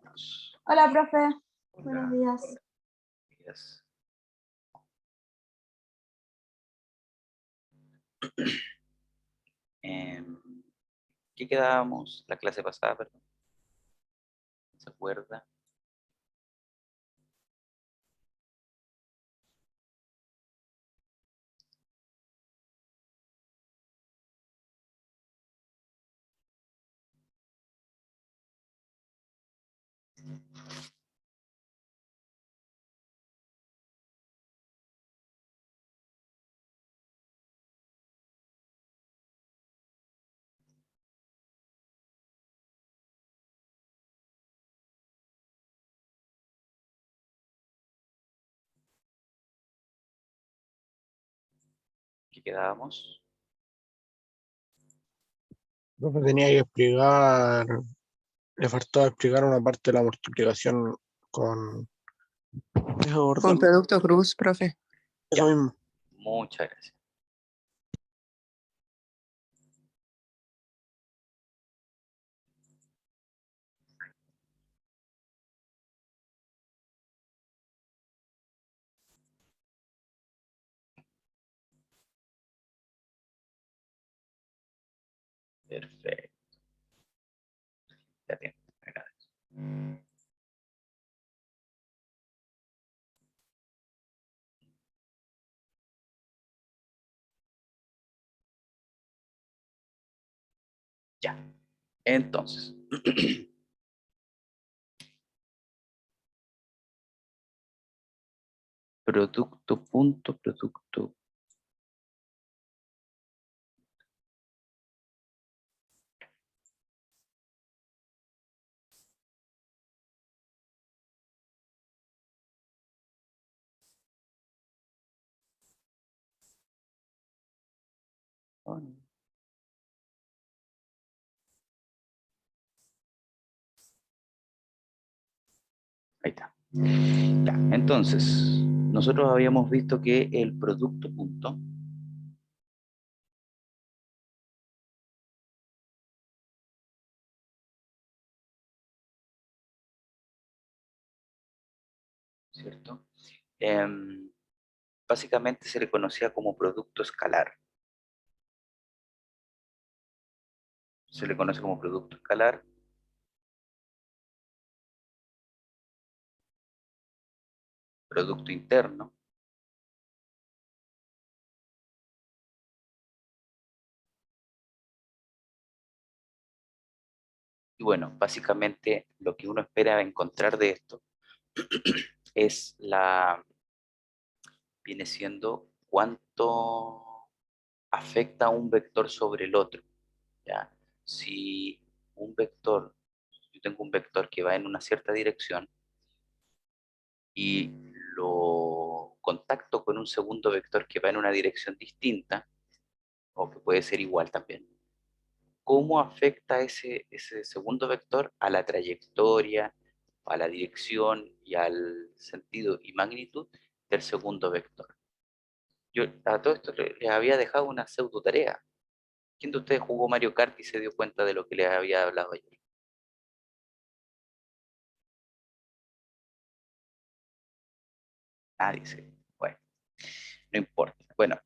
Empezamos. Hola, profe. Buenos Hola, días. días. Em, ¿Qué quedábamos la clase pasada, perdón? ¿Se acuerda? ¿Qué quedábamos? Profe, tenía que explicar, le faltaba explicar una parte de la multiplicación con... Deja Con guardarlo. producto cruz, profe. Eso mismo. Muchas gracias. Perfecto. Ya tengo. Gracias. Ya. Entonces. Producto, punto, producto. Ahí está. Ya, entonces, nosotros habíamos visto que el producto punto ¿cierto? Básicamente se le conocía como producto escalar. Se le conoce como producto escalar. Producto interno. Y bueno, básicamente lo que uno espera encontrar de esto es viene siendo cuánto afecta un vector sobre el otro, ¿ya? Si un vector, yo tengo un vector que va en una cierta dirección y lo contacto con un segundo vector que va en una dirección distinta, o que puede ser igual también, ¿cómo afecta ese segundo vector a la trayectoria, a la dirección y al sentido y magnitud del segundo vector? Yo a todo esto les había dejado una pseudo tarea. ¿Quién de ustedes jugó Mario Kart y se dio cuenta de lo que les había hablado ayer? Nadie se. Bueno, no importa. Bueno,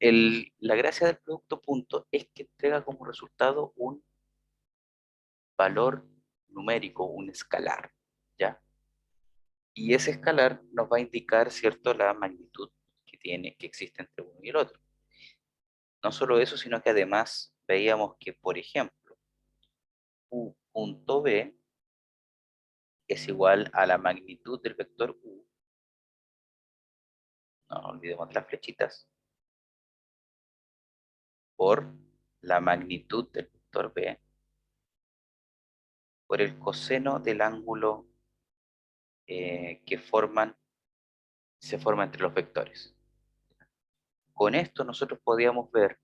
la gracia del producto punto es que entrega como resultado un valor numérico, un escalar, ¿ya? Y ese escalar nos va a indicar, ¿cierto?, la magnitud que existe entre uno y el otro. No solo eso, sino que además veíamos que, por ejemplo, u punto b es igual a la magnitud del vector u, no nos olvidemos de las flechitas, por la magnitud del vector b, por el coseno del ángulo que se forma entre los vectores. Con esto nosotros podíamos ver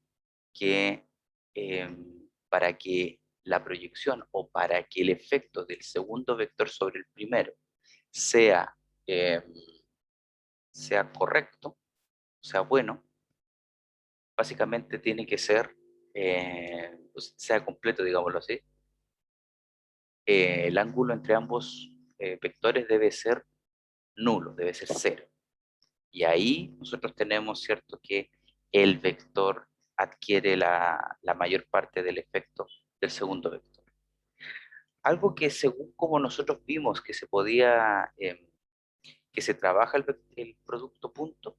que para que la proyección o para que el efecto del segundo vector sobre el primero sea, eh, sea correcto, sea bueno, básicamente tiene que ser, pues, sea completo, digámoslo así, el ángulo entre ambos vectores debe ser nulo, debe ser cero. Y ahí nosotros tenemos, ¿cierto?, que el vector adquiere la mayor parte del efecto del segundo vector. Algo que según como nosotros vimos que se podía, que se trabaja el producto punto,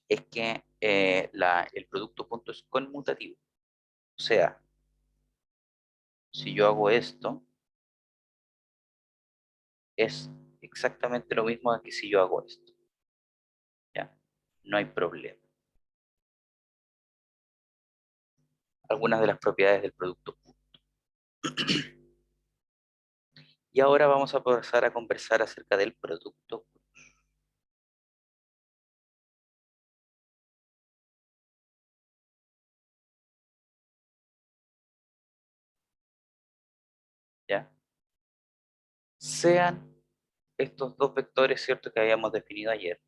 es que el producto punto es conmutativo. O sea, si yo hago esto, es exactamente lo mismo que si yo hago esto. ¿Ya? No hay problema. Algunas de las propiedades del producto punto. Y ahora vamos a pasar a conversar acerca del producto cruz. ¿Ya? Sean estos dos vectores, ¿cierto?, que habíamos definido ayer.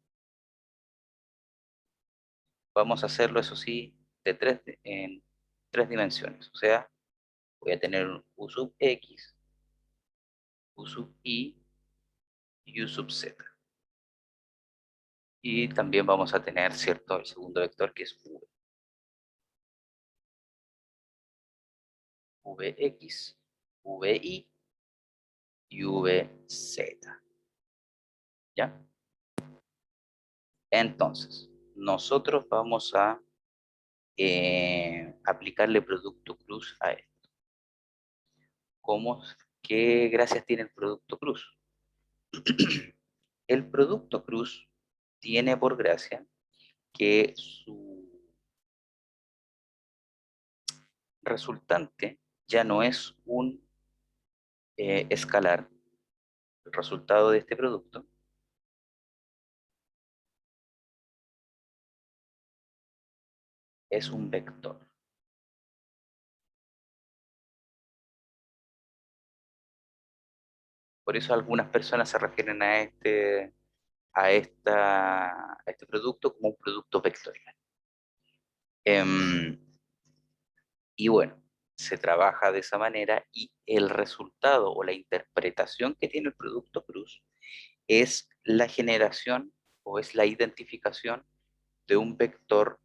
Vamos a hacerlo, eso sí, en tres dimensiones. O sea, voy a tener un u sub x, u sub y u sub z. Y también vamos a tener, ¿cierto?, el segundo vector que es v. Vx, vi y vz. ¿Ya? Entonces, nosotros vamos a aplicarle producto cruz a esto. ¿Cómo? ¿Qué gracias tiene el producto cruz? El producto cruz tiene por gracia que su resultante ya no es un escalar, el resultado de este producto, es un vector. Por eso algunas personas se refieren a este producto como un producto vectorial. Y bueno, se trabaja de esa manera y el resultado o la interpretación que tiene el producto cruz es la generación o es la identificación de un vector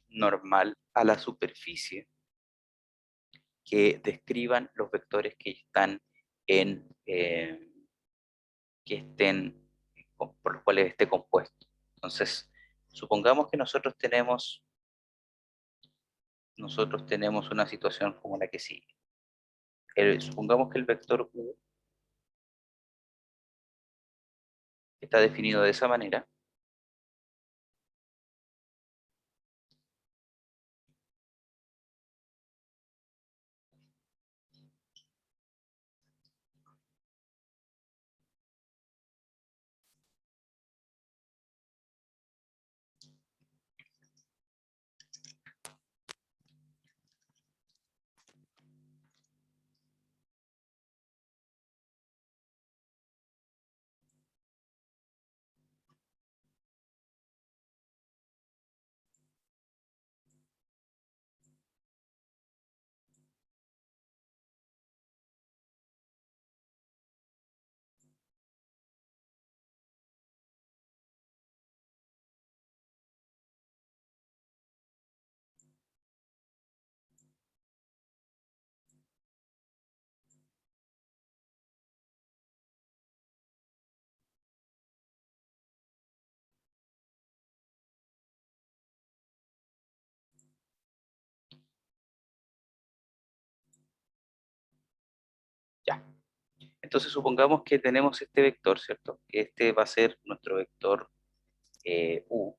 normal a la superficie que describan los vectores que están que estén, por los cuales esté compuesto. Entonces, supongamos que nosotros tenemos una situación como la que sigue. Supongamos que el vector u está definido de esa manera. Ya. Entonces supongamos que tenemos este vector, ¿cierto? Que este va a ser nuestro vector u.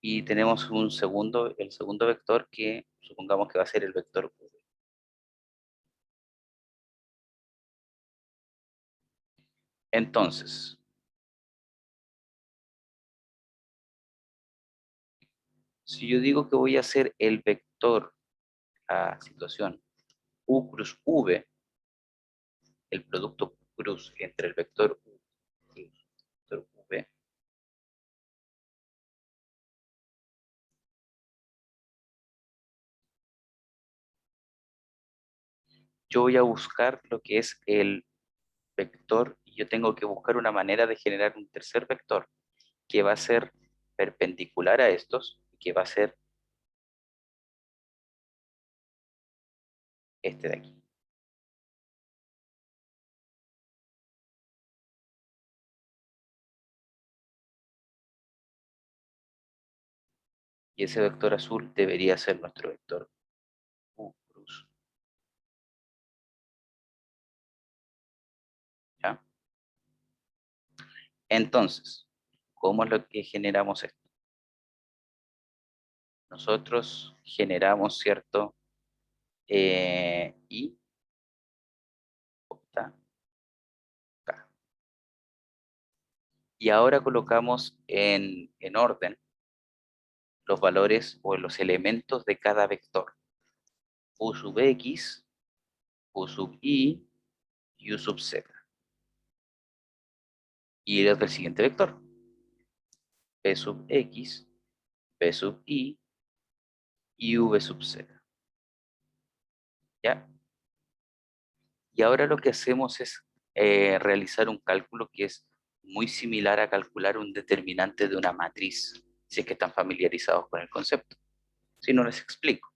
Y tenemos el segundo vector que supongamos que va a ser el vector v. Entonces, si yo digo que voy a hacer el vector, la situación u cruz v, el producto cruz entre el vector u y el vector v, yo voy a buscar lo que es el vector y yo tengo que buscar una manera de generar un tercer vector que va a ser perpendicular a estos y que va a ser este de aquí. Y ese vector azul debería ser nuestro vector U cruz. ¿Ya? Entonces, ¿cómo es lo que generamos esto? Nosotros generamos, ¿cierto? Y está acá. Y ahora colocamos en orden los valores o los elementos de cada vector. U sub x, U sub y U sub z. Y el siguiente vector. P sub x, P sub y V sub z. ¿Ya? Y ahora lo que hacemos es realizar un cálculo que es muy similar a calcular un determinante de una matriz, si es que están familiarizados con el concepto. Si no, les explico.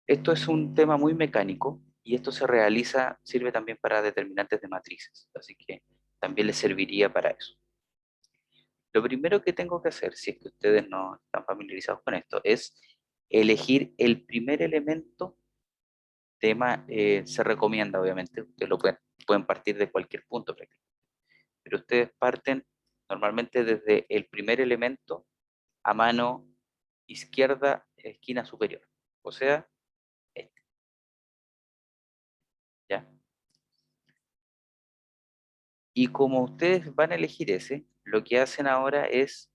Esto es un tema muy mecánico y esto se realiza, sirve también para determinantes de matrices, así que también les serviría para eso. Lo primero que tengo que hacer, si es que ustedes no están familiarizados con esto, es elegir el primer elemento. Tema, se recomienda, obviamente, ustedes lo pueden partir de cualquier punto prácticamente, pero ustedes parten normalmente desde el primer elemento a mano izquierda, esquina superior, o sea, este, ¿ya? Y como ustedes van a elegir ese, lo que hacen ahora es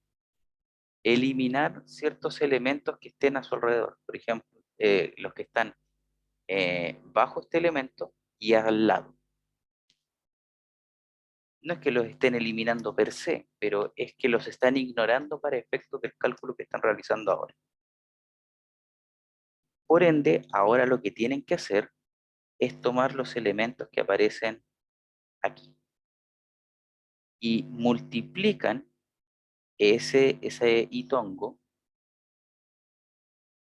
eliminar ciertos elementos que estén a su alrededor, por ejemplo, los que están bajo este elemento y al lado. No es que los estén eliminando per se, pero es que los están ignorando para efectos del cálculo que están realizando ahora. Por ende, ahora lo que tienen que hacer es tomar los elementos que aparecen aquí y multiplican ese itongo,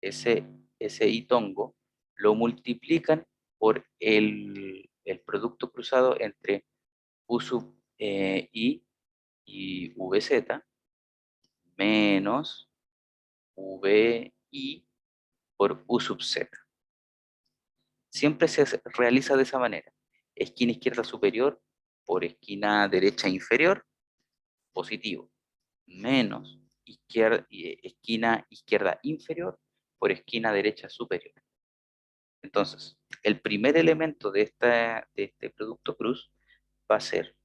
ese, ese itongo, lo multiplican por el producto cruzado entre U sub I y VZ menos VI por U sub Z. Siempre se realiza de esa manera. Esquina izquierda superior por esquina derecha inferior, positivo. Menos esquina izquierda inferior por esquina derecha superior. Entonces, el primer elemento de este producto cruz va a ser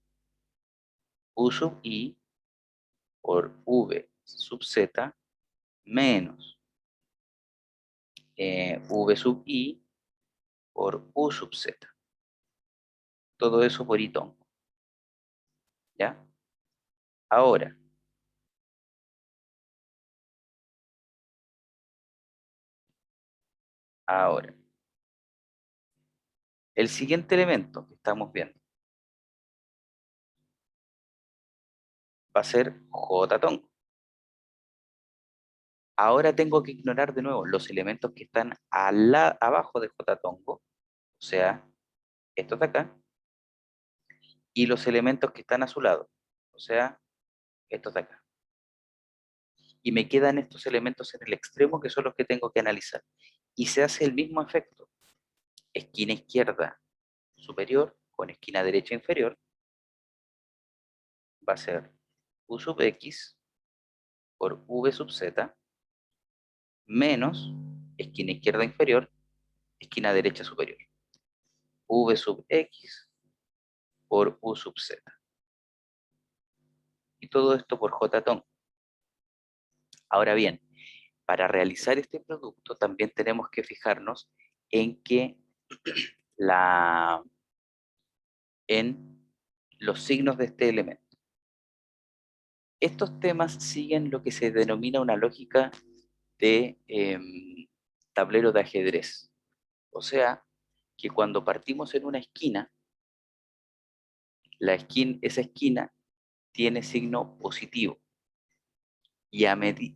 U sub I por V sub Z menos V sub I por U sub Z. Todo eso por itongo. ¿Ya? Ahora, el siguiente elemento que estamos viendo va a ser J tongo. Ahora tengo que ignorar de nuevo los elementos que están abajo de J tongo, o sea, estos de acá, y los elementos que están a su lado, o sea, estos de acá. Y me quedan estos elementos en el extremo que son los que tengo que analizar. Y se hace el mismo efecto. Esquina izquierda superior con esquina derecha inferior va a ser U sub X por V sub Z menos esquina izquierda inferior, esquina derecha superior. V sub X por U sub Z. Y todo esto por J tongo. Ahora bien, para realizar este producto también tenemos que fijarnos en que en los signos de este elemento. Estos temas siguen lo que se denomina una lógica de tablero de ajedrez. O sea, que cuando partimos en una esquina, esa esquina tiene signo positivo. Y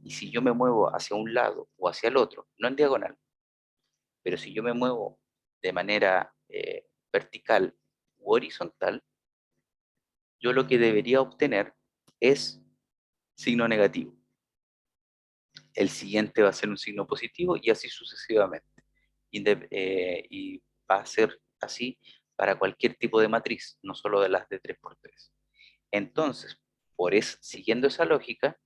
si yo me muevo hacia un lado o hacia el otro, no en diagonal, pero si yo me muevo de manera vertical u horizontal, yo lo que debería obtener es signo negativo. El siguiente va a ser un signo positivo y así sucesivamente. Y va a ser así para cualquier tipo de matriz, no solo de las de 3×3. Entonces, siguiendo esa lógica,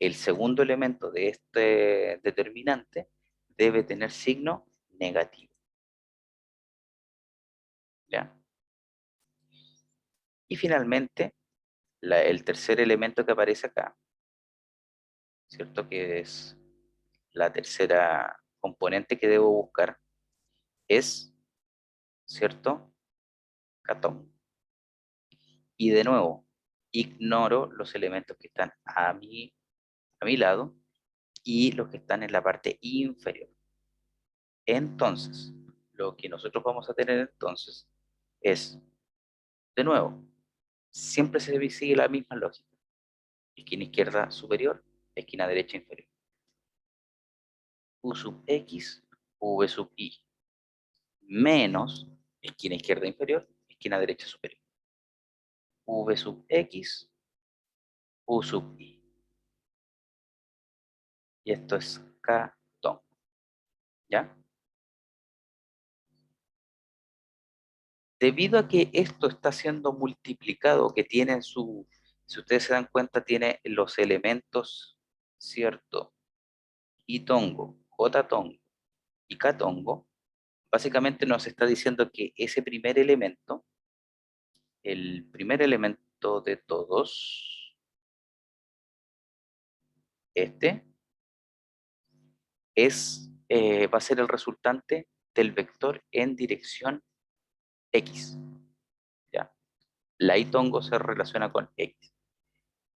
el segundo elemento de este determinante debe tener signo negativo. ¿Ya? Y finalmente, el tercer elemento que aparece acá, ¿cierto? Que es la tercera componente que debo buscar, es, ¿cierto? Catón. Y de nuevo, ignoro los elementos que están a mi lado y los que están en la parte inferior. Entonces, lo que nosotros vamos a tener entonces es, de nuevo, siempre se sigue la misma lógica. Esquina izquierda superior, esquina derecha inferior. U sub x, v sub y. Menos esquina izquierda inferior, esquina derecha superior. V sub x, u sub y. Y esto es catón. ¿Ya? Debido a que esto está siendo multiplicado, que tiene si ustedes se dan cuenta, tiene los elementos, ¿cierto? Y tongo, j tongo y k tongo, básicamente nos está diciendo que ese primer elemento, el primer elemento de todos, este, va a ser el resultante del vector en dirección x. ¿Ya? La y tongo se relaciona con x.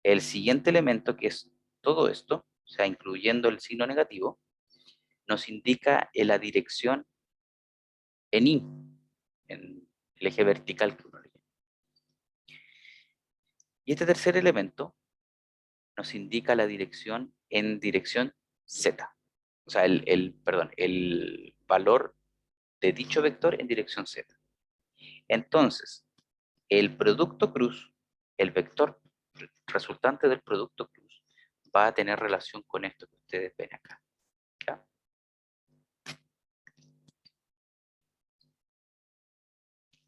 El siguiente elemento, que es todo esto, o sea, incluyendo el signo negativo, nos indica en la dirección en y, en el eje vertical que uno le llama. Y este tercer elemento nos indica la dirección en dirección z. O sea, el valor de dicho vector en dirección z. Entonces, el producto cruz, el vector resultante del producto cruz, va a tener relación con esto que ustedes ven acá. ¿Ya?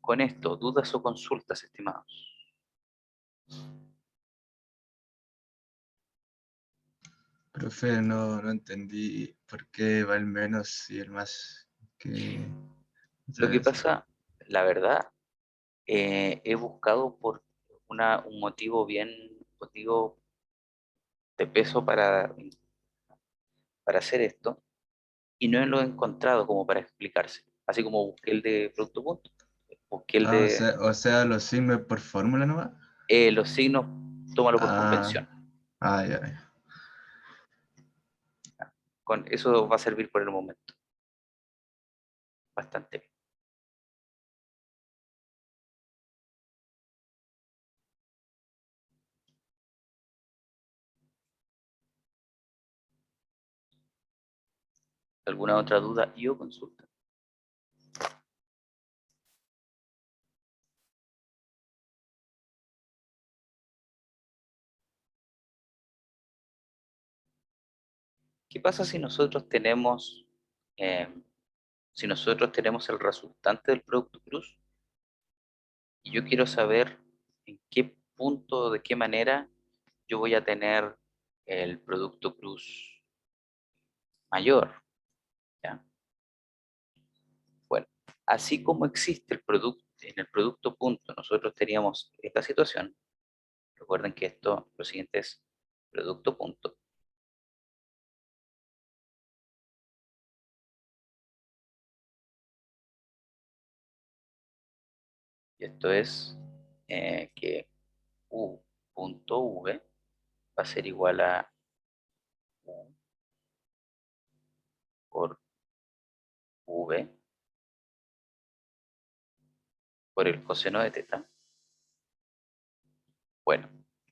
Con esto, ¿dudas o consultas, estimados? Profe, no entendí por qué va el menos y el más. Que, Lo que pasa, la verdad, he buscado por un motivo motivo de peso para hacer esto y no lo he encontrado como para explicarse. Así como busqué el de producto punto, busqué el de o sea, los signos por fórmula nomás. los signos, tómalo por Ah, convención. ya. Con eso va a servir por el momento. Bastante bien. ¿Alguna otra duda y o consulta? ¿Qué pasa si nosotros tenemos el resultante del producto cruz y yo quiero saber en qué punto, de qué manera yo voy a tener el producto cruz mayor? ¿Ya? Bueno, así como existe en el producto punto, nosotros teníamos esta situación. Recuerden que lo siguiente es producto punto. Y esto es que u punto v va a ser igual a u por v por el coseno de teta. Bueno,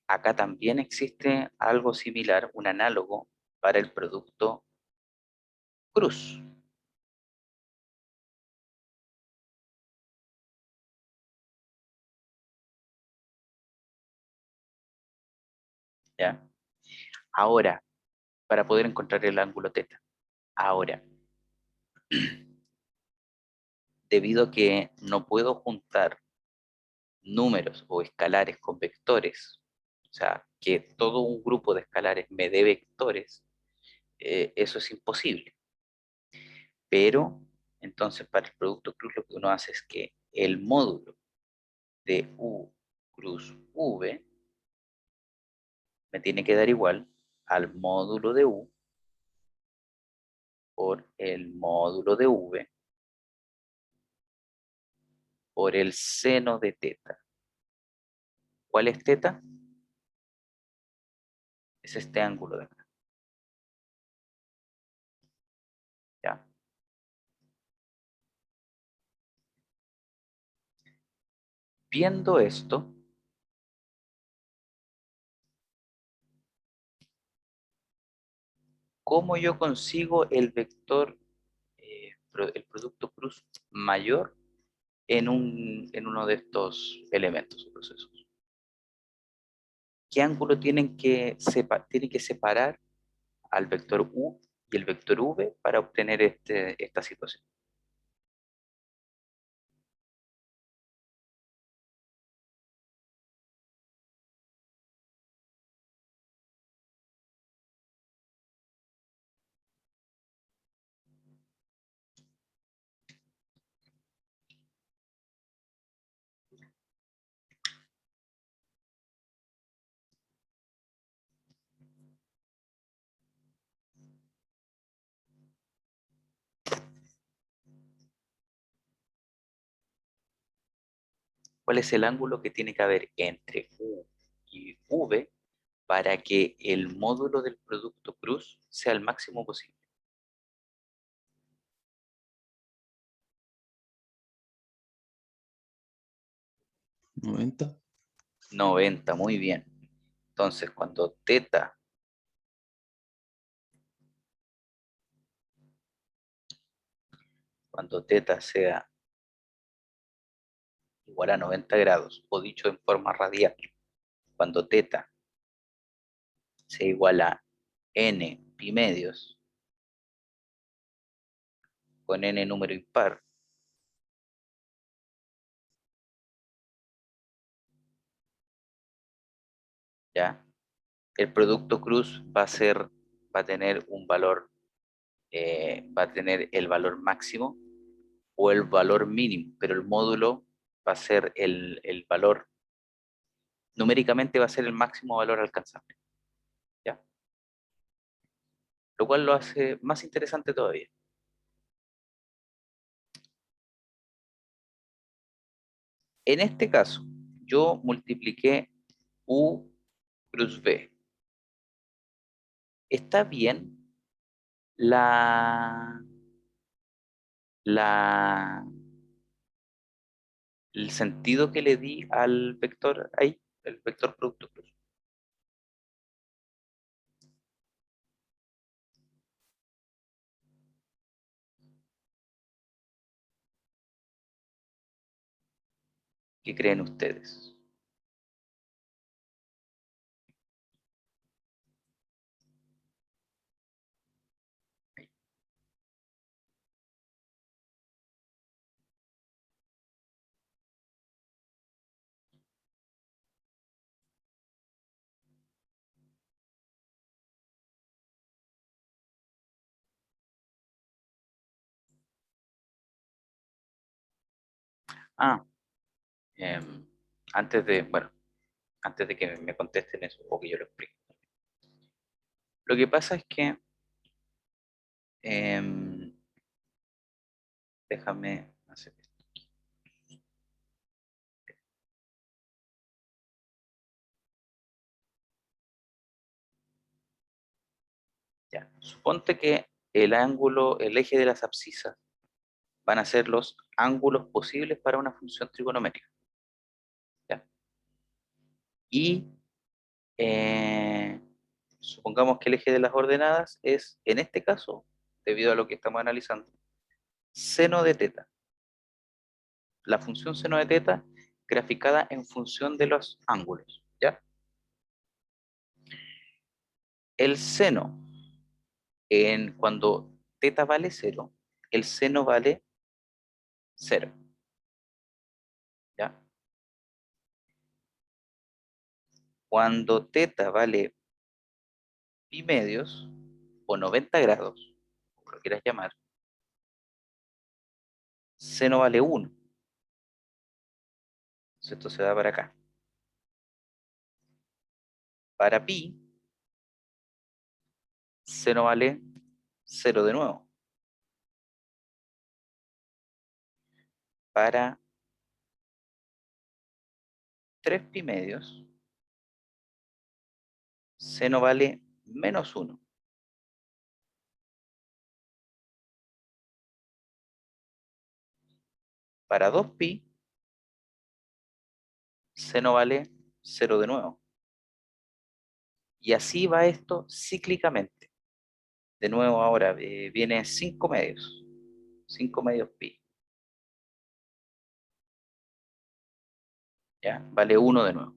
acá también existe algo similar, un análogo para el producto cruz. ¿Ya? Ahora, para poder encontrar el ángulo teta. Ahora, debido a que no puedo juntar números o escalares con vectores, o sea, que todo un grupo de escalares me dé vectores, eso es imposible. Pero, entonces, para el producto cruz lo que uno hace es que el módulo de U cruz V me tiene que dar igual al módulo de U por el módulo de V por el seno de teta. ¿Cuál es teta? Es este ángulo de acá. ¿Ya? Viendo esto, ¿cómo yo consigo el vector, el producto cruz mayor en uno de estos elementos o procesos? ¿Qué ángulo tienen que separar al vector U y el vector V para obtener esta situación? ¿Cuál es el ángulo que tiene que haber entre U y V para que el módulo del producto cruz sea el máximo posible? 90. 90, muy bien. Entonces, cuando teta sea igual a 90 grados, o dicho en forma radial, cuando teta sea igual a n pi medios con n número impar, ¿ya? El producto cruz va a tener un valor, va a tener el valor máximo o el valor mínimo, pero el módulo va a ser el valor, numéricamente va a ser el máximo valor alcanzable, ¿ya? Lo cual lo hace más interesante todavía. En este caso, yo multipliqué U cruz V. ¿Está bien la, la, el sentido que le di al vector ahí, el vector producto cruz? ¿Qué creen ustedes? Ah, em, bueno, antes de que me contesten eso, o que yo lo explique. Lo que pasa es que, em, déjame hacer esto. Ya. Suponte que el ángulo, el eje de las abscisas van a ser los ángulos posibles para una función trigonométrica. ¿Ya? Y supongamos que el eje de las ordenadas es, en este caso, debido a lo que estamos analizando, seno de teta. La función seno de teta graficada en función de los ángulos. ¿Ya? El seno, cuando teta vale 0, el seno vale 0. ¿Ya? Cuando teta vale pi medios o 90 grados, como lo quieras llamar, seno vale 1. Entonces esto se da para acá. Para pi, seno vale 0 de nuevo. Para 3 pi medios, seno vale menos 1. Para 2 pi, seno vale 0 de nuevo. Y así va esto cíclicamente. De nuevo ahora viene 5 medios. 5 medios pi. ¿Ya? Vale 1 de nuevo.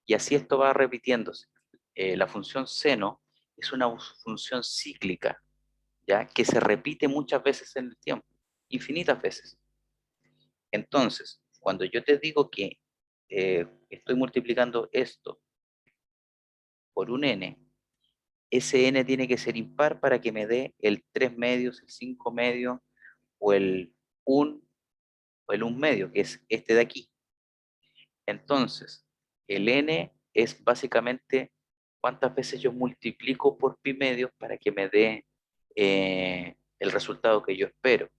Y así esto va repitiéndose. La función seno es una función cíclica, ¿ya? Que se repite muchas veces en el tiempo, infinitas veces. Entonces, cuando yo te digo que estoy multiplicando esto por un n, ese n tiene que ser impar para que me dé el 3 medios, el 5 medios o el 1 o el 1 medio, que es este de aquí. Entonces, el n es básicamente cuántas veces yo multiplico por pi medios para que me dé el resultado que yo espero.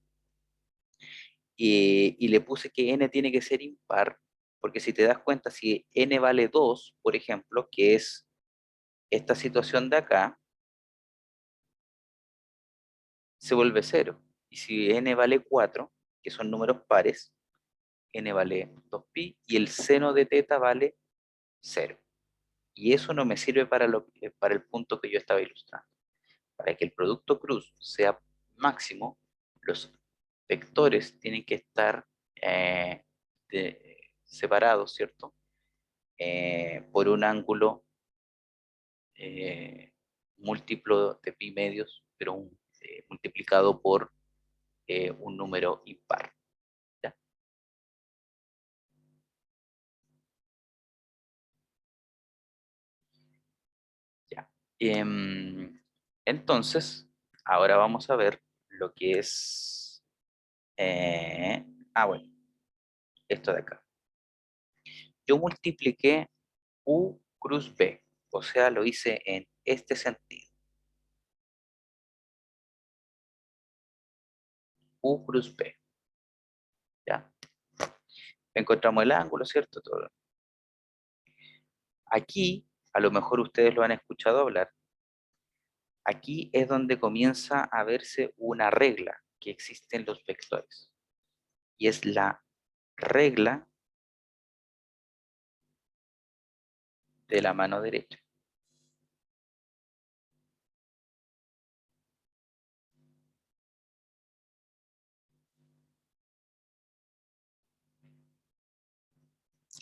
Y le puse que n tiene que ser impar, porque si te das cuenta, si n vale 2, por ejemplo, que es esta situación de acá, se vuelve 0. Y si n vale 4, que son números pares, n vale 2pi y el seno de teta vale 0. Y eso no me sirve para el punto que yo estaba ilustrando. Para que el producto cruz sea máximo, los vectores tienen que estar separados, ¿cierto? Por un ángulo múltiplo de pi medios, pero multiplicado por un número impar. ¿Ya? Ya. Entonces, ahora vamos a ver lo que es... bueno, esto de acá. Yo multipliqué U cruz B, o sea, lo hice en este sentido. U cruz B. ¿Ya? Encontramos el ángulo, ¿cierto? Todo. Aquí, a lo mejor ustedes lo han escuchado hablar, aquí es donde comienza a verse una regla que existe en los vectores. Y es la regla de la mano derecha.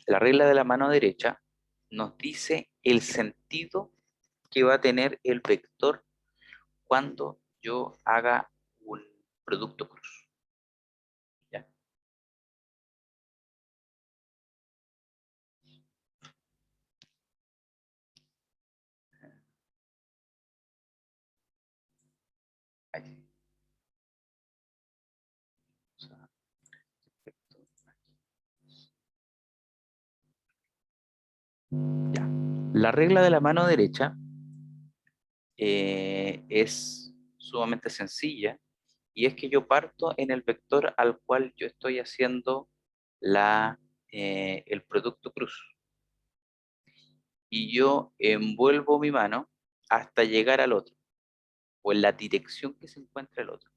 La regla de la mano derecha nos dice el sentido que va a tener el vector cuando yo haga un producto cruz. ¿Ya? Ahí. Ya. La regla de la mano derecha es sumamente sencilla y es que yo parto en el vector al cual yo estoy haciendo el producto cruz. Y yo envuelvo mi mano hasta llegar al otro, o en la dirección que se encuentra el otro.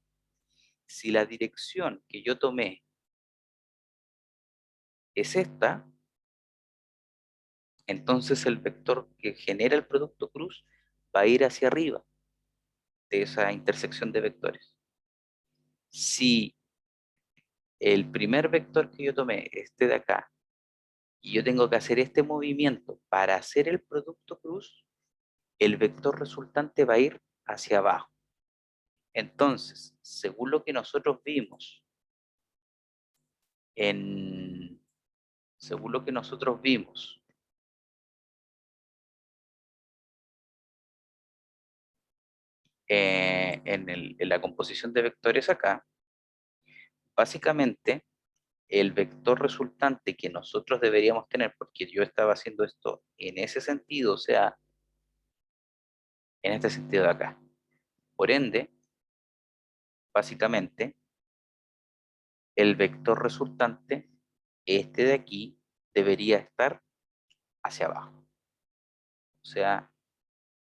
Si la dirección que yo tomé es esta, entonces el vector que genera el producto cruz va a ir hacia arriba de esa intersección de vectores. Si el primer vector que yo tomé, este de acá, y yo tengo que hacer este movimiento para hacer el producto cruz, el vector resultante va a ir hacia abajo. Entonces, según lo que nosotros vimos según lo que nosotros vimos en la composición de vectores acá, básicamente el vector resultante que nosotros deberíamos tener, porque yo estaba haciendo esto en ese sentido, o sea, en este sentido de acá. Por ende, básicamente, el vector resultante, este de aquí, debería estar hacia abajo. O sea,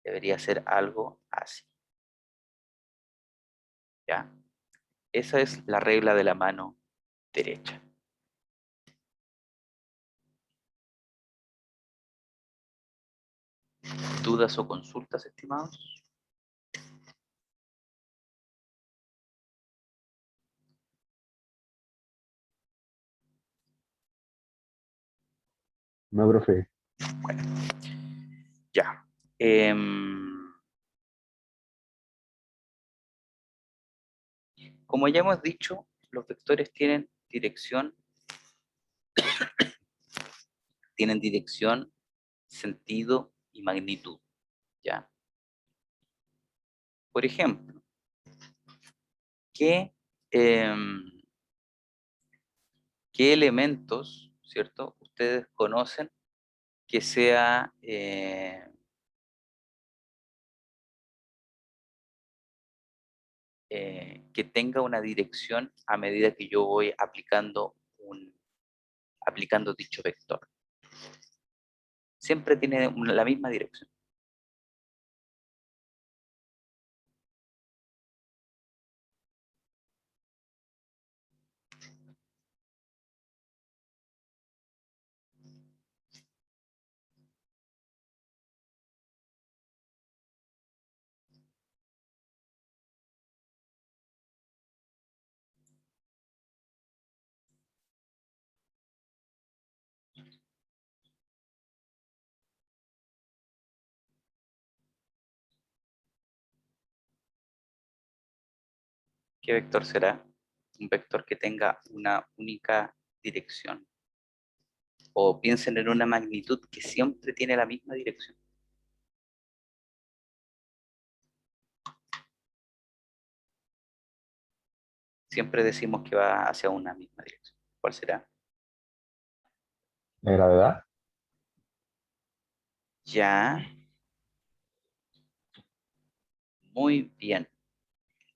debería ser algo así. ¿Ya? Esa es la regla de la mano derecha. ¿Dudas o consultas, estimados? No, profe. Bueno, ya. Como ya hemos dicho, los vectores tienen dirección, sentido y magnitud. ¿Ya? Por ejemplo, ¿qué, qué elementos, ¿cierto?, ustedes conocen que sea que tenga una dirección a medida que yo voy aplicando dicho vector? Siempre tiene la misma dirección. ¿Qué vector será? Un vector que tenga una única dirección. O piensen en una magnitud que siempre tiene la misma dirección. Siempre decimos que va hacia una misma dirección. ¿Cuál será? ¿La gravedad? Ya. Muy bien.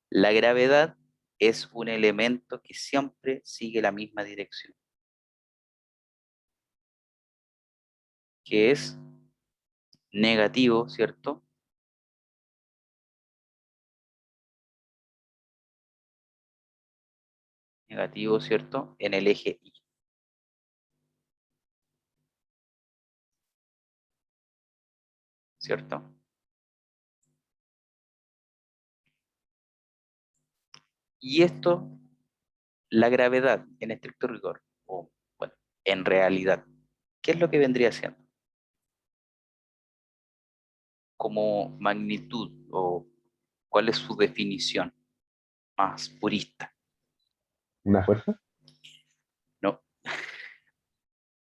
La gravedad es un elemento que siempre sigue la misma dirección, que es negativo, ¿cierto? Negativo, ¿cierto? En el eje Y. ¿Cierto? Y esto, la gravedad, en estricto rigor, o bueno, en realidad, ¿qué es lo que vendría siendo? Como magnitud, o cuál es su definición más purista. ¿Una fuerza? No,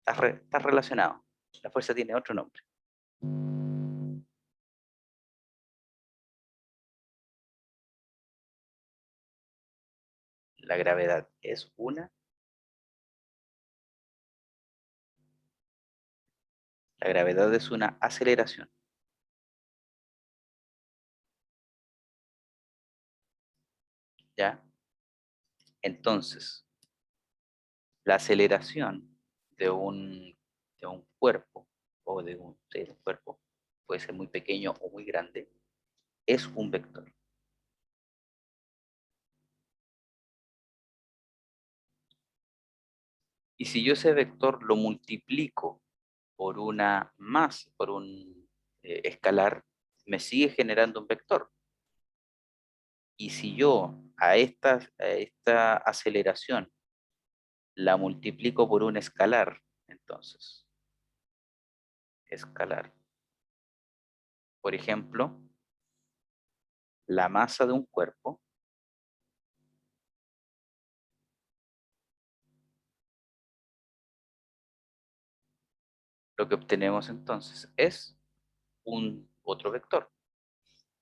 está relacionado. La fuerza tiene otro nombre. La gravedad es la gravedad es una aceleración. ¿Ya? Entonces, la aceleración de un cuerpo, o de un cuerpo, puede ser muy pequeño o muy grande, es un vector. Y si yo ese vector lo multiplico por una más, por un escalar, me sigue generando un vector. Y si yo a esta aceleración la multiplico por un escalar, entonces, escalar. Por ejemplo, la masa de un cuerpo lo que obtenemos entonces es un otro vector.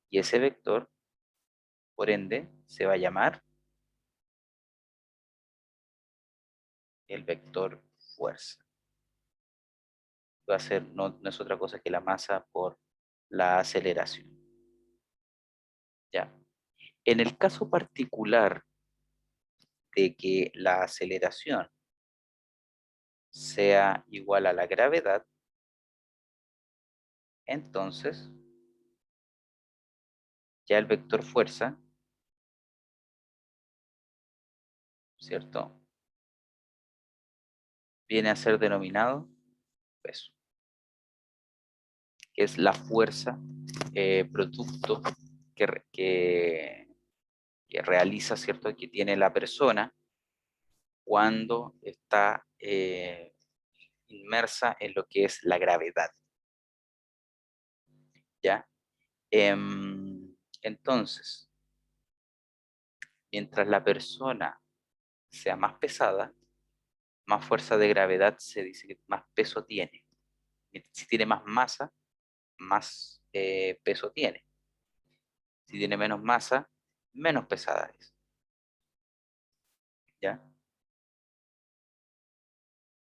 Y ese vector, por ende, se va a llamar el vector fuerza. Va a ser, no es otra cosa que la masa por la aceleración. ¿Ya? En el caso particular de que la aceleración sea igual a la gravedad, entonces ya el vector fuerza, ¿cierto? Viene a ser denominado peso, que es la fuerza producto que realiza, ¿cierto? Que tiene la persona cuando está inmersa en lo que es la gravedad, ¿ya? Entonces, mientras la persona sea más pesada, más fuerza de gravedad se dice que más peso tiene. Si tiene más masa, más peso tiene. Si tiene menos masa, menos pesada es. ¿Ya?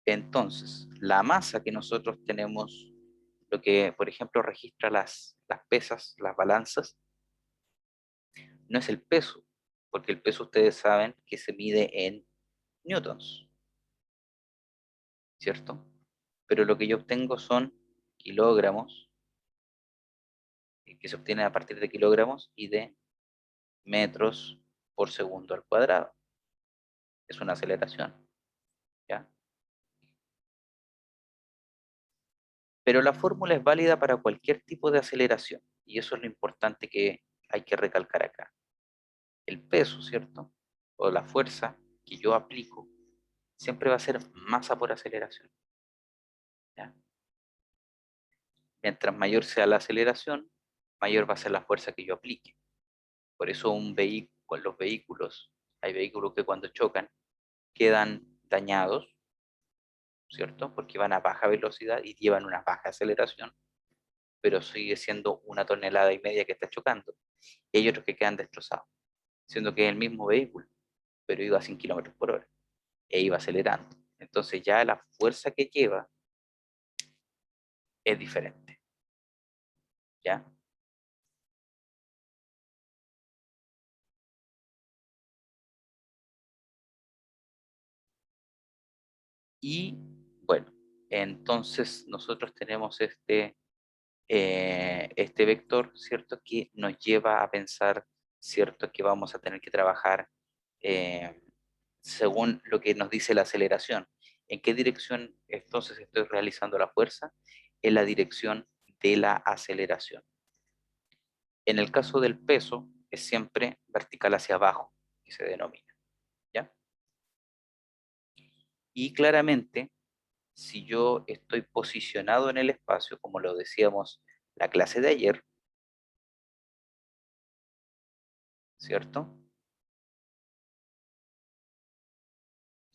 Entonces, la masa que nosotros tenemos, lo que, por ejemplo, registra las pesas, las balanzas, no es el peso, porque el peso ustedes saben que se mide en newtons, ¿cierto? Pero lo que yo obtengo son kilogramos, que se obtiene a partir de kilogramos y de metros por segundo al cuadrado. Es una aceleración, ¿ya? Pero la fórmula es válida para cualquier tipo de aceleración, y eso es lo importante que hay que recalcar acá. El peso, ¿cierto? O la fuerza que yo aplico siempre va a ser masa por aceleración, ¿ya? Mientras mayor sea la aceleración, mayor va a ser la fuerza que yo aplique. Por eso con los vehículos, hay vehículos que cuando chocan quedan dañados, ¿cierto? Porque van a baja velocidad y llevan una baja aceleración, pero sigue siendo 1,5 toneladas que está chocando. Y hay otros que quedan destrozados, siendo que es el mismo vehículo, pero iba a 100 kilómetros por hora e iba acelerando. Entonces ya la fuerza que lleva es diferente, ¿ya? Y bueno, entonces nosotros tenemos este vector, ¿cierto? Que nos lleva a pensar, ¿cierto? Que vamos a tener que trabajar eh, según lo que nos dice la aceleración. ¿En qué dirección entonces estoy realizando la fuerza? En la dirección de la aceleración. En el caso del peso, es siempre vertical hacia abajo, que se denomina, ¿ya? Y claramente, si yo estoy posicionado en el espacio, como lo decíamos la clase de ayer, ¿cierto?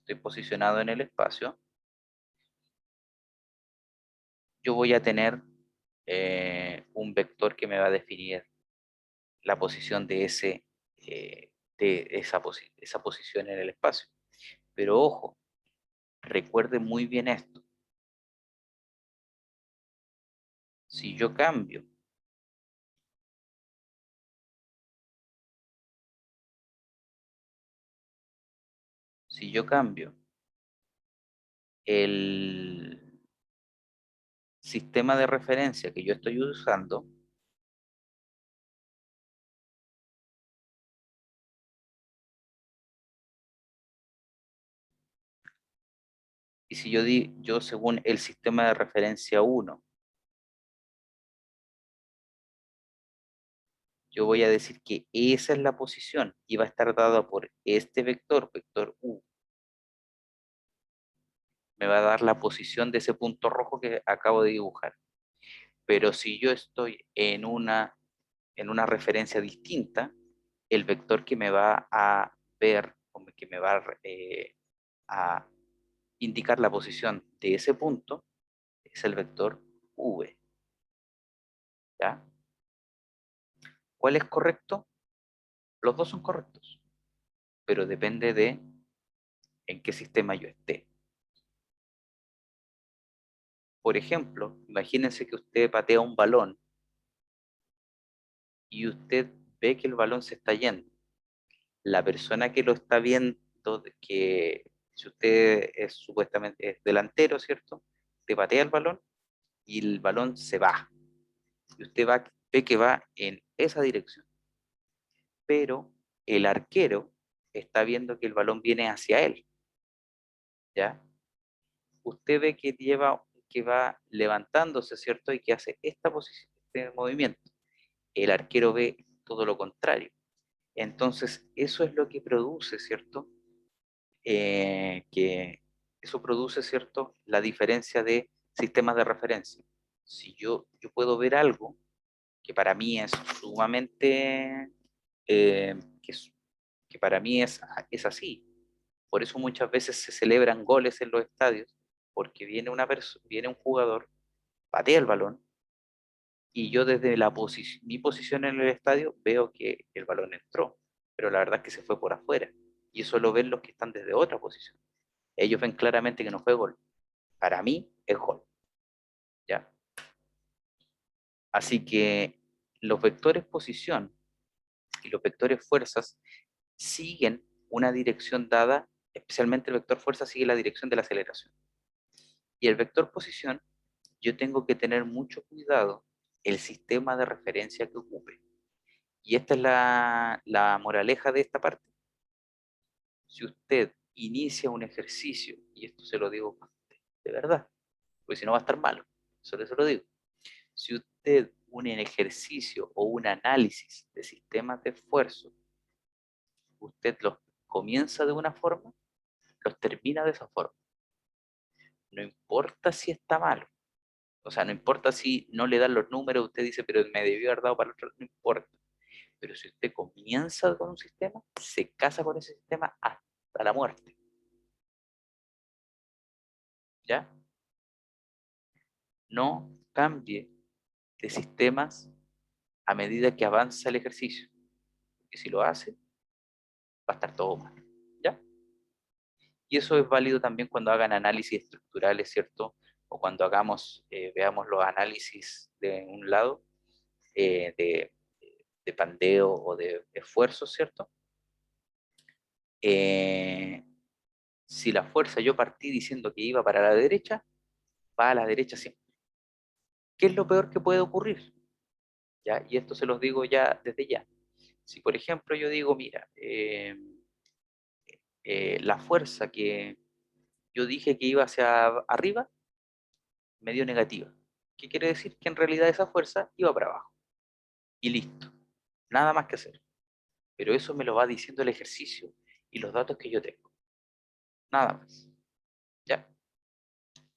Estoy posicionado en el espacio, yo voy a tener un vector que me va a definir la posición de esa posición en el espacio. Pero ojo, recuerde muy bien esto. Si yo cambio el sistema de referencia que yo estoy usando, Y si yo según el sistema de referencia 1, yo voy a decir que esa es la posición y va a estar dada por este vector, vector U. Me va a dar la posición de ese punto rojo que acabo de dibujar. Pero si yo estoy en una referencia distinta, el vector que me va a ver, o que me va a indicar la posición de ese punto, es el vector V. ¿Ya? ¿Cuál es correcto? Los dos son correctos, pero depende de en qué sistema yo esté. Por ejemplo, imagínense que usted patea un balón y usted ve que el balón se está yendo. La persona que lo está viendo, que si usted es supuestamente es delantero, ¿cierto? Te patea el balón y el balón se va. Y usted ve que va en esa dirección. Pero el arquero está viendo que el balón viene hacia él. ¿Ya? Usted ve que va levantándose, ¿cierto? Y que hace esta posición, este movimiento. El arquero ve todo lo contrario. Entonces, eso es lo que produce, ¿cierto? Que eso produce, ¿cierto? La diferencia de sistemas de referencia. Si yo puedo ver algo que para mí es sumamente, eh, que, es- que para mí es así. Por eso muchas veces se celebran goles en los estadios, porque viene un jugador, patea el balón, y yo desde mi posición en el estadio veo que el balón entró, pero la verdad es que se fue por afuera. Y eso lo ven los que están desde otra posición. Ellos ven claramente que no fue gol. Para mí es gol. ¿Ya? Así que los vectores posición y los vectores fuerzas siguen una dirección dada, especialmente el vector fuerza sigue la dirección de la aceleración. Y el vector posición, yo tengo que tener mucho cuidado el sistema de referencia que ocupe. Y esta es la moraleja de esta parte. Si usted inicia un ejercicio, y esto se lo digo de verdad, porque si no va a estar malo, solo se lo digo. Si usted un ejercicio o un análisis de sistemas de esfuerzo, usted los comienza de una forma, los termina de esa forma. No importa si está malo, o sea, no importa si no le dan los números, usted dice, pero me debió haber dado para el otro, no importa. Pero si usted comienza con un sistema, se casa con ese sistema hasta la muerte. ¿Ya? No cambie de sistemas a medida que avanza el ejercicio. Y si lo hace, va a estar todo mal. ¿Ya? Y eso es válido también cuando hagan análisis estructurales, ¿cierto? O cuando veamos los análisis de un lado, eh, de, de pandeo o de esfuerzo, ¿cierto? Si la fuerza yo partí diciendo que iba para la derecha, va a la derecha siempre. ¿Qué es lo peor que puede ocurrir? ¿Ya? Y esto se los digo ya desde ya. Si por ejemplo yo digo, mira, la fuerza que yo dije que iba hacia arriba, me dio negativa. ¿Qué quiere decir? Que en realidad esa fuerza iba para abajo. Y listo. Nada más que hacer. Pero eso me lo va diciendo el ejercicio y los datos que yo tengo. Nada más. ¿Ya?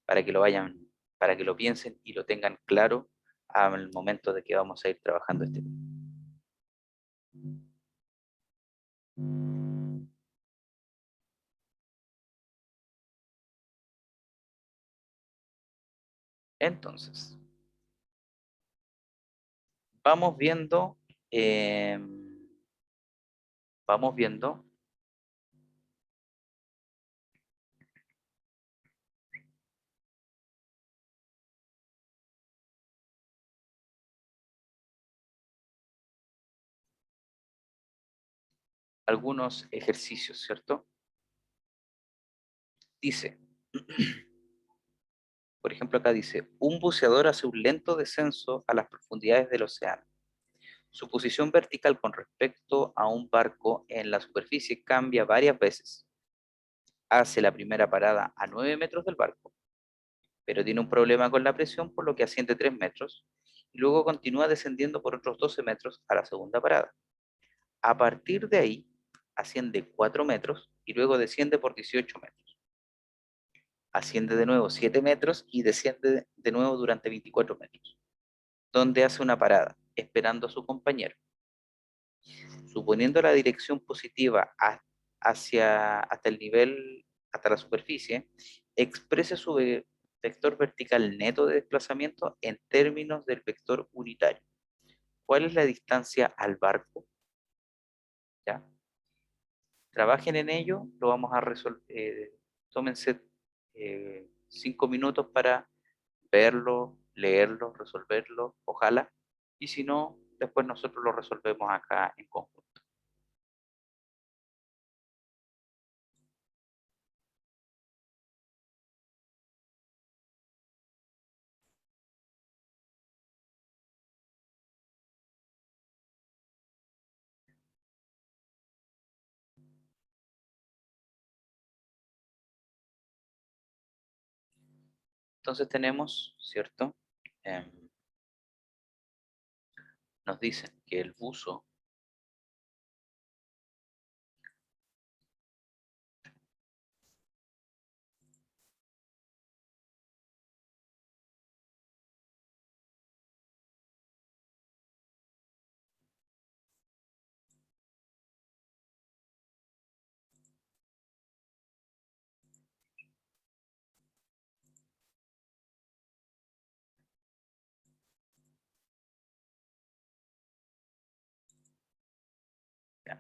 Para que lo vayan, para que lo piensen y lo tengan claro al momento de que vamos a ir trabajando este tema. Entonces, vamos viendo, eh, vamos viendo algunos ejercicios, ¿cierto? Dice, por ejemplo, acá dice, un buceador hace un lento descenso a las profundidades del océano. Su posición vertical con respecto a un barco en la superficie cambia varias veces. hace la primera parada a 9 metros del barco, pero tiene un problema con la presión, por lo que asciende 3 metros, y luego continúa descendiendo por otros 12 metros a la segunda parada. A partir de ahí, asciende 4 metros y luego desciende por 18 metros. Asciende de nuevo 7 metros y desciende de nuevo durante 24 metros, donde hace una parada, esperando a su compañero. Suponiendo la dirección positiva hasta el nivel, hasta la superficie, exprese su vector vertical neto de desplazamiento en términos del vector unitario. ¿Cuál es la distancia al barco? ¿Ya? Trabajen en ello, lo vamos a resolver. Tómense 5 minutos para verlo, leerlo, resolverlo, ojalá. Y si no, después nosotros lo resolvemos acá en conjunto. Entonces tenemos, ¿cierto? Nos dicen que el buzo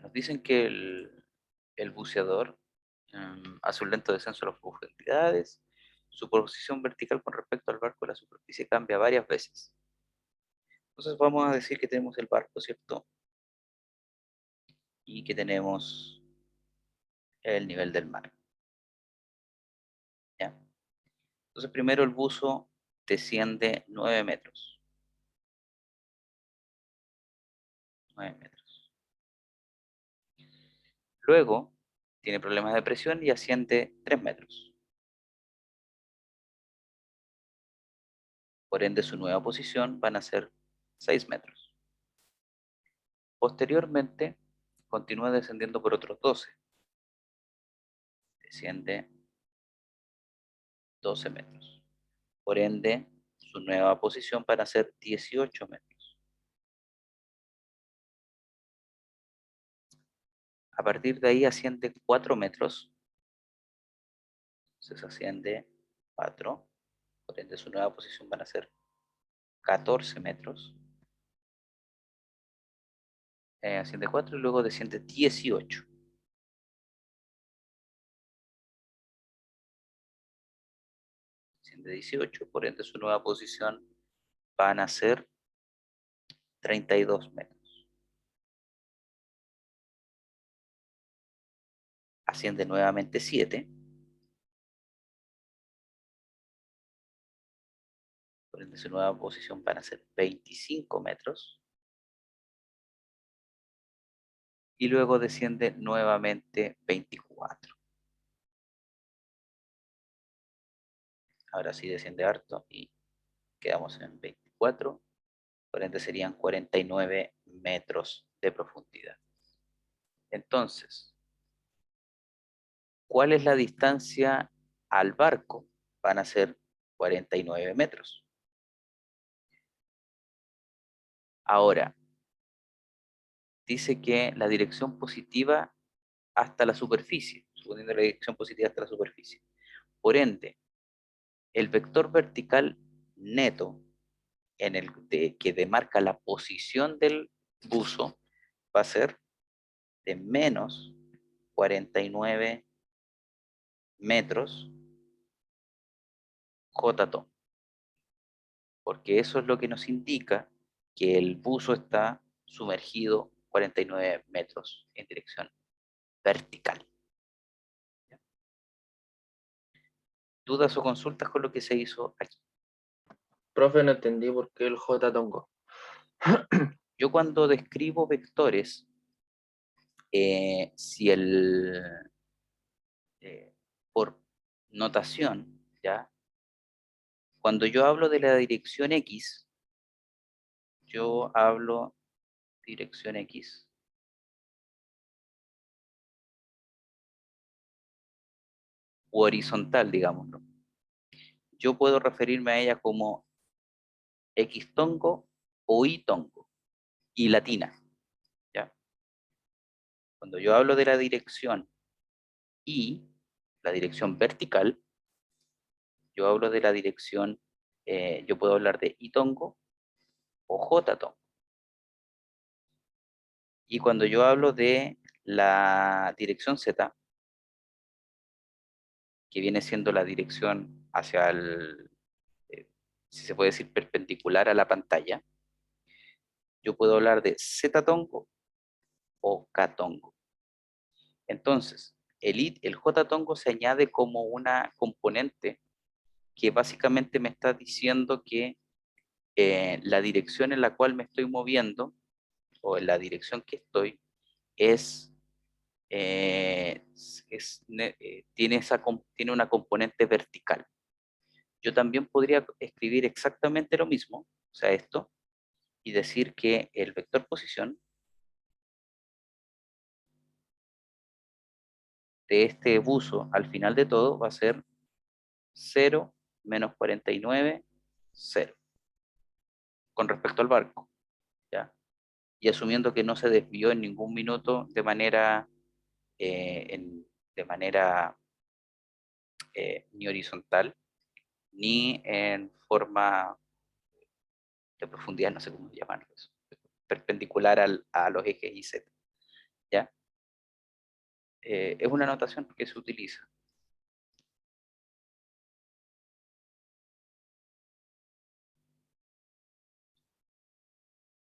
nos dicen que el buceador hace un lento descenso a las profundidades, su posición vertical con respecto al barco de la superficie cambia varias veces. Entonces vamos a decir que tenemos el barco, ¿cierto? Y que tenemos el nivel del mar. ¿Ya? Entonces primero el buzo desciende 9 metros. 9 metros. Luego tiene problemas de presión y asciende 3 metros. Por ende, su nueva posición van a ser 6 metros. Posteriormente, continúa descendiendo por otros 12. Desciende 12 metros. Por ende, su nueva posición van a ser 18 metros. A partir de ahí asciende 4 metros. Entonces asciende 4. Por ende, su nueva posición van a ser 14 metros. Asciende 4 y luego desciende 18. Asciende 18, por ende su nueva posición van a ser 32 metros. Asciende nuevamente 7. Por ende su nueva posición van a ser 25 metros. Y luego desciende nuevamente 24. Ahora sí desciende harto y quedamos en 24. Por ende serían 49 metros de profundidad. Entonces, ¿cuál es la distancia al barco? Van a ser 49 metros. Ahora, dice que la dirección positiva hasta la superficie, suponiendo la dirección positiva hasta la superficie. Por ende, el vector vertical neto que demarca la posición del buzo va a ser de menos 49 metros J-tom, porque eso es lo que nos indica que el buzo está sumergido 49 metros en dirección vertical. ¿Dudas o consultas con lo que se hizo aquí? Profe, no entendí por qué el J tongo. Yo cuando describo vectores, si el notación, ¿ya? Cuando yo hablo de la dirección X, yo hablo dirección X. U horizontal, digámoslo. Yo puedo referirme a ella como X tongo o Y tongo, y latina, ¿ya? Cuando yo hablo de la dirección Y, la dirección vertical, yo hablo de la dirección, yo puedo hablar de Y tongo o J tongo. Y cuando yo hablo de la dirección Z, que viene siendo la dirección hacia el, si se puede decir, perpendicular a la pantalla, yo puedo hablar de Z tongo o K tongo. Entonces, el J tongo se añade como una componente que básicamente me está diciendo que la dirección en la cual me estoy moviendo, o en la dirección que estoy, es, tiene una componente vertical. Yo también podría escribir exactamente lo mismo, o sea, esto, y decir que el vector posición de este buzo al final de todo va a ser 0, menos 49, 0, con respecto al barco, ¿ya? Y asumiendo que no se desvió en ningún minuto de manera, de manera ni horizontal, ni en forma de profundidad, no sé cómo llamarlo eso, perpendicular a los ejes Y Z, ¿ya? Es una notación que se utiliza.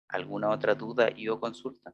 ¿Alguna otra duda y o consulta?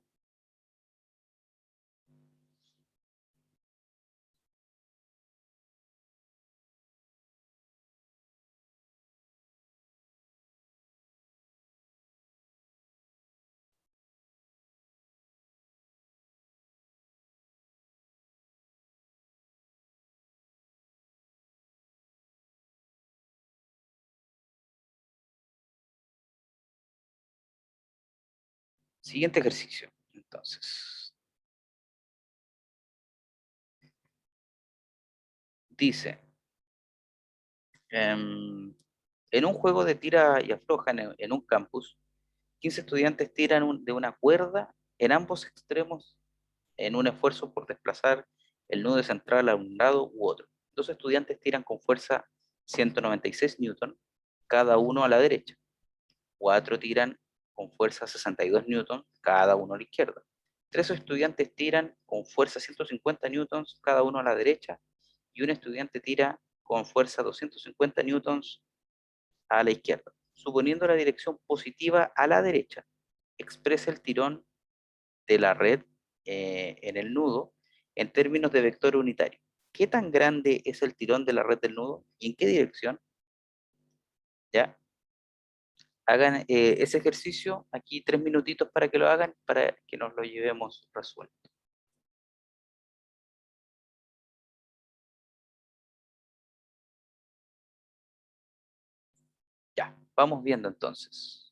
Siguiente ejercicio, entonces. Dice, en un juego de tira y afloja en un campus, 15 estudiantes tiran de una cuerda en ambos extremos en un esfuerzo por desplazar el nudo central a un lado u otro. Dos estudiantes tiran con fuerza 196 newton, cada uno a la derecha. 4 tiran con fuerza 62 newton, cada uno a la izquierda. 3 estudiantes tiran con fuerza 150 newtons, cada uno a la derecha, y un estudiante tira con fuerza 250 newtons a la izquierda. Suponiendo la dirección positiva a la derecha, expresa el tirón de la red en el nudo en términos de vector unitario. ¿Qué tan grande es el tirón de la red del nudo y en qué dirección? ¿Ya? Hagan ese ejercicio, aquí 3 minutitos para que lo hagan, para que nos lo llevemos resuelto. Ya, vamos viendo entonces.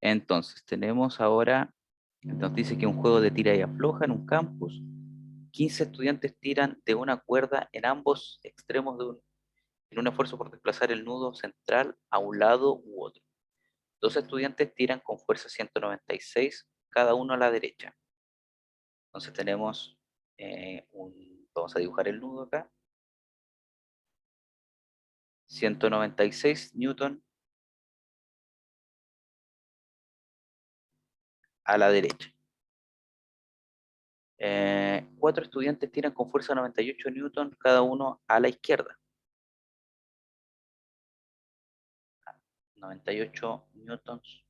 Entonces, tenemos ahora, nos dice que un juego de tira y afloja en un campus, 15 estudiantes tiran de una cuerda en ambos extremos en un esfuerzo por desplazar el nudo central a un lado u otro. 2 estudiantes tiran con fuerza 196, cada uno a la derecha. Entonces tenemos vamos a dibujar el nudo acá, 196 newton a la derecha. 4 estudiantes tiran con fuerza 98 newton, cada uno a la izquierda. 98 newtons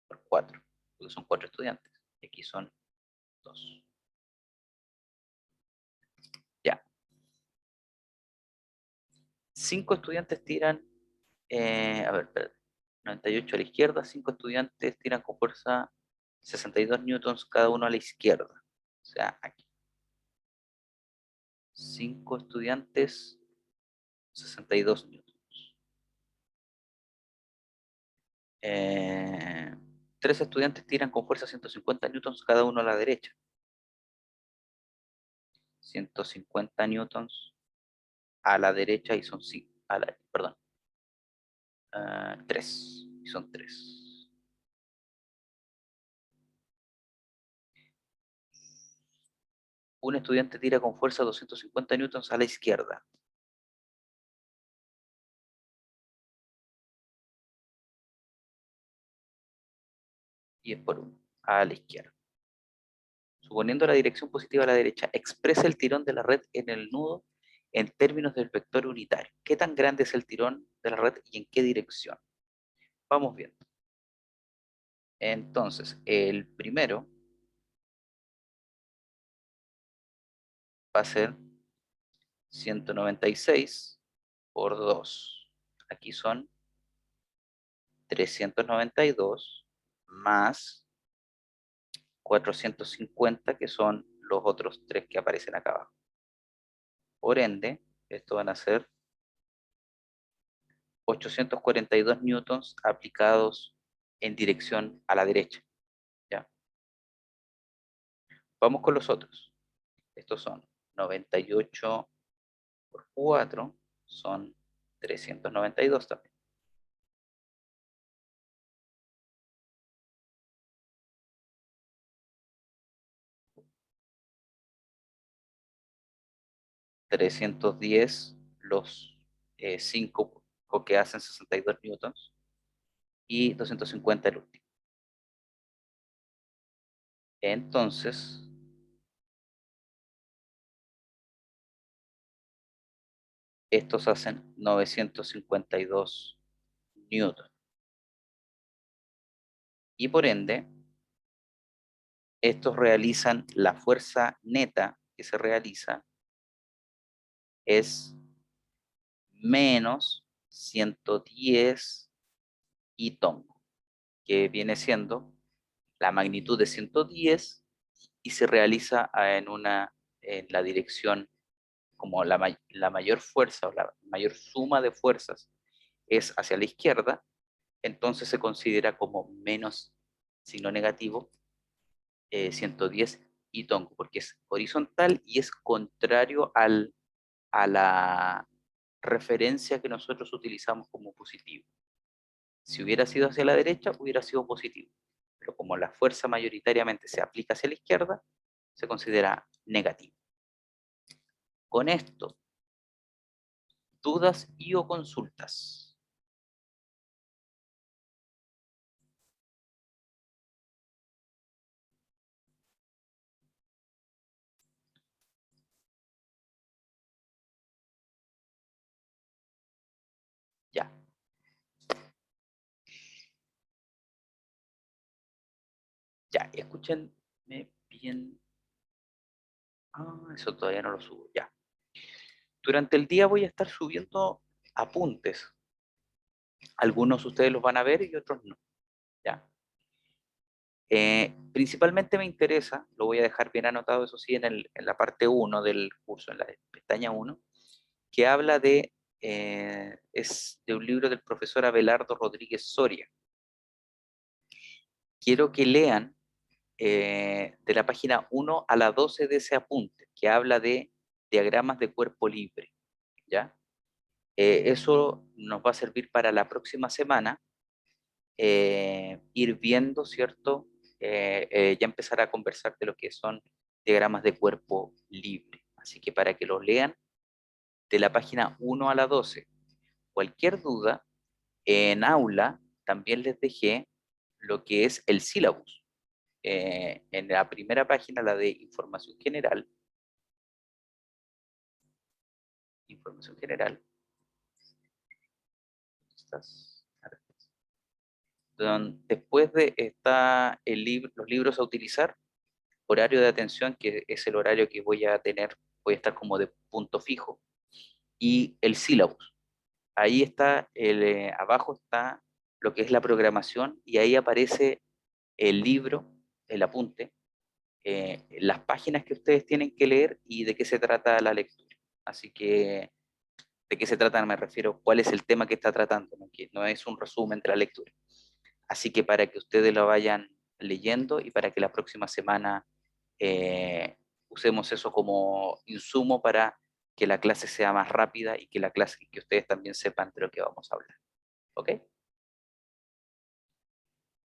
por 4, porque son 4 estudiantes. Y aquí son 2. Ya. 5 estudiantes tiran, a ver, espérate, 98 a la izquierda, 5 estudiantes tiran con fuerza 62 newtons cada uno a la izquierda. O sea, aquí. 5 estudiantes, 62 newtons. 3 estudiantes tiran con fuerza 150 newtons cada uno a la derecha. 150 newtons a la derecha y son 5. Perdón. 3. Y son 3. Un estudiante tira con fuerza 250 newtons a la izquierda. Y es por 1 a la izquierda. Suponiendo la dirección positiva a la derecha, expresa el tirón de la red en el nudo en términos del vector unitario. ¿Qué tan grande es el tirón de la red y en qué dirección? Vamos viendo. Entonces, el primero va a ser 196 por 2. Aquí son 392 más 450, que son los otros 3 que aparecen acá abajo. Por ende, esto van a ser 842 newtons aplicados en dirección a la derecha. ¿Ya? Vamos con los otros. Estos son 98 por 4, son 392 también. Los 5 que hacen 62 newtons y 250 el último. Entonces, estos hacen 952 newtons. Y por ende, estos realizan la fuerza neta que se realiza es menos 110 y tongo, que viene siendo la magnitud de 110 y se realiza en la dirección como la mayor fuerza o la mayor suma de fuerzas es hacia la izquierda, entonces se considera como menos signo negativo 110 y tongo, porque es horizontal y es contrario a la referencia que nosotros utilizamos como positivo. Si hubiera sido hacia la derecha, hubiera sido positivo, pero como la fuerza mayoritariamente se aplica hacia la izquierda, se considera negativo. Con esto, dudas y o consultas. Ya. Ya, escúchenme bien. Eso todavía no lo subo. Ya. Durante el día voy a estar subiendo apuntes. Algunos ustedes los van a ver y otros no. ¿Ya? Principalmente me interesa, lo voy a dejar bien anotado, eso sí, en la parte 1 del curso, en la pestaña 1, que habla es de un libro del profesor Abelardo Rodríguez Soria. Quiero que lean de la página 1 a la 12 de ese apunte, que habla de diagramas de cuerpo libre. ¿Ya? Eso nos va a servir para la próxima semana, ir viendo, ¿cierto? Ya empezar a conversar de lo que son diagramas de cuerpo libre. Así que para que los lean de la página 1 a la 12. Cualquier duda, en aula también les dejé lo que es el sílabus. En la primera página, la de información general, ¿estás? Después de está los libros a utilizar, horario de atención, que es el horario que voy a estar como de punto fijo, y el sílabus. ahí está, abajo está lo que es la programación y ahí aparece el libro, el apunte, las páginas que ustedes tienen que leer y de qué se trata la lectura. Así que, ¿de qué se trata? Me refiero, ¿cuál es el tema que está tratando? ¿No? Que no es un resumen de la lectura. Así que para que ustedes lo vayan leyendo y para que la próxima semana usemos eso como insumo para que la clase sea más rápida y que la clase, que ustedes también sepan de lo que vamos a hablar. ¿Ok?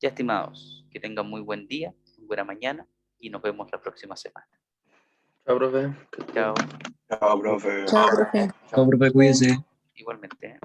Ya, estimados, que tengan muy buen día, muy buena mañana y nos vemos la próxima semana. Chao, profe. Chao. Chao, profe. Chao, profe. Chao, profe, cuídese. Igualmente.